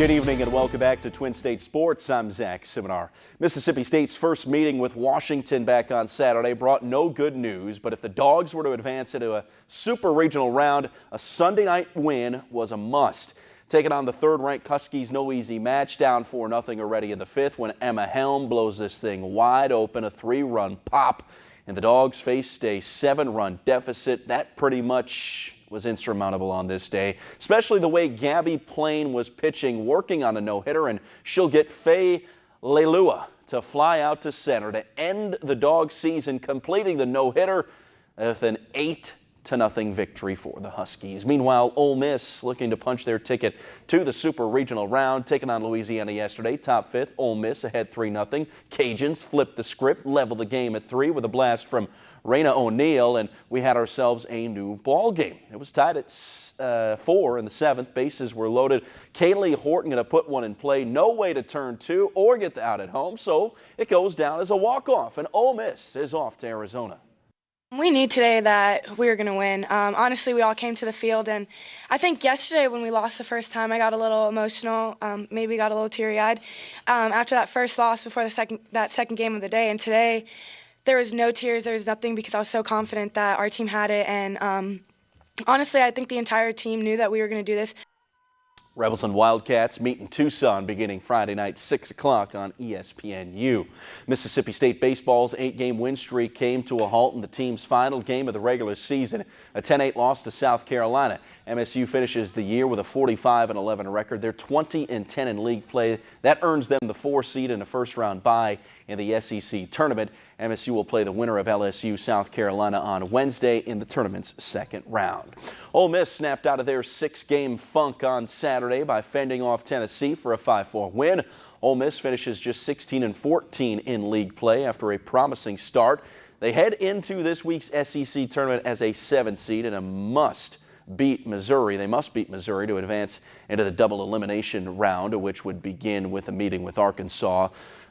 Good evening and welcome back to Twin State Sports. I'm Zach Simonar. Mississippi State's first meeting with Washington back on Saturday brought no good news, but if the Dogs were to advance into a super regional round, a Sunday night win was a must. Taking on the third-ranked Huskies, no easy match, down 4-0 already in the fifth when Emma Helm blows this thing wide open, a 3-run pop, and the Dogs faced a 7-run deficit. That pretty much was insurmountable on this day, especially the way Gabby Plain was pitching, working on a no-hitter, and she'll get Faye Leilua to fly out to center to end the Dog season, completing the no-hitter with an 8-0 victory for the Huskies. Meanwhile, Ole Miss looking to punch their ticket to the Super Regional round, taking on Louisiana yesterday. Top fifth, Ole Miss ahead 3-0. Cajuns flipped the script, leveled the game at 3 with a blast from Raina O'Neal, and we had ourselves a new ball game. It was tied at 4 in the 7th. Bases were loaded. Kaylee Horton going to put one in play. No way to turn 2 or get the out at home, so it goes down as a walk-off, and Ole Miss is off to Arizona. We knew today that we were going to win. Honestly, we all came to the field, and I think yesterday when we lost the first time, I got a little emotional, maybe got a little teary-eyed after that first loss before that second game of the day. And today, there was no tears, there was nothing, because I was so confident that our team had it. And honestly, I think the entire team knew that we were going to do this. Rebels and Wildcats meet in Tucson beginning Friday night, 6 o'clock on ESPNU. Mississippi State baseball's 8-game win streak came to a halt in the team's final game of the regular season, a 10-8 loss to South Carolina. MSU finishes the year with a 45-11 record. They're 20-10 in league play. That earns them the 4 seed and a first-round bye in the SEC tournament. MSU will play the winner of LSU South Carolina on Wednesday in the tournament's second round. Ole Miss snapped out of their 6-game funk on Saturday by fending off Tennessee for a 5-4 win. Ole Miss finishes just 16-14 in league play after a promising start. They head into this week's SEC tournament as a 7 seed and must beat Missouri to advance into the double elimination round, which would begin with a meeting with Arkansas.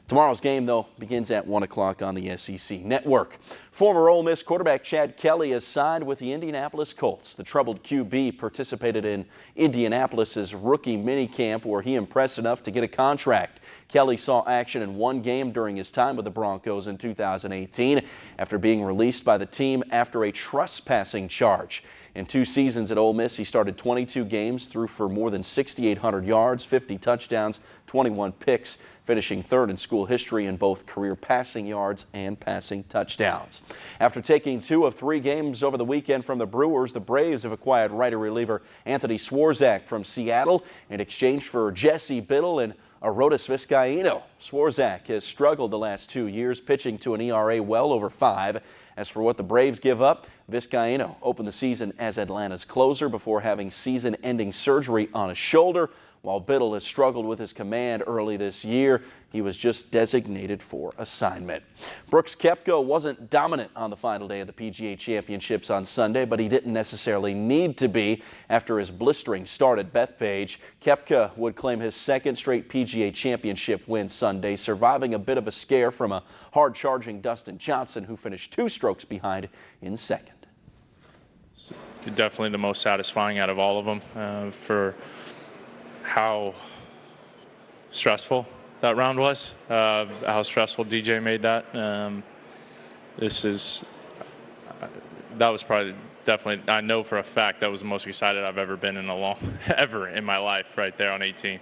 Tomorrow's game, though, begins at 1 o'clock on the SEC Network. Former Ole Miss quarterback Chad Kelly has signed with the Indianapolis Colts. The troubled QB participated in Indianapolis's rookie minicamp, where he impressed enough to get a contract. Kelly saw action in 1 game during his time with the Broncos in 2018 after being released by the team after a trespassing charge. In 2 seasons at Ole Miss, he started 22 games, threw for more than 6,800 yards, 50 touchdowns, 21 picks, finishing 3rd in school history in both career passing yards and passing touchdowns. After taking 2 of 3 games over the weekend from the Brewers, the Braves have acquired righty reliever Anthony Swarzak from Seattle in exchange for Jesse Biddle and Arodys Vizcaino. Swarzak has struggled the last 2 years, pitching to an ERA well over 5. As for what the Braves give up, Vizcaino opened the season as Atlanta's closer before having season-ending surgery on a shoulder. While Biddle has struggled with his command early this year, he was just designated for assignment. Brooks Koepka wasn't dominant on the final day of the PGA Championships on Sunday, but he didn't necessarily need to be after his blistering start at Bethpage. Koepka would claim his 2nd straight PGA Championship win Sunday, surviving a bit of a scare from a hard-charging Dustin Johnson, who finished 2 strokes behind in 2nd. Definitely the most satisfying out of all of them for how stressful that round was, how stressful DJ made that. That was probably definitely, I know for a fact that was the most excited I've ever been in ever in my life right there on 18.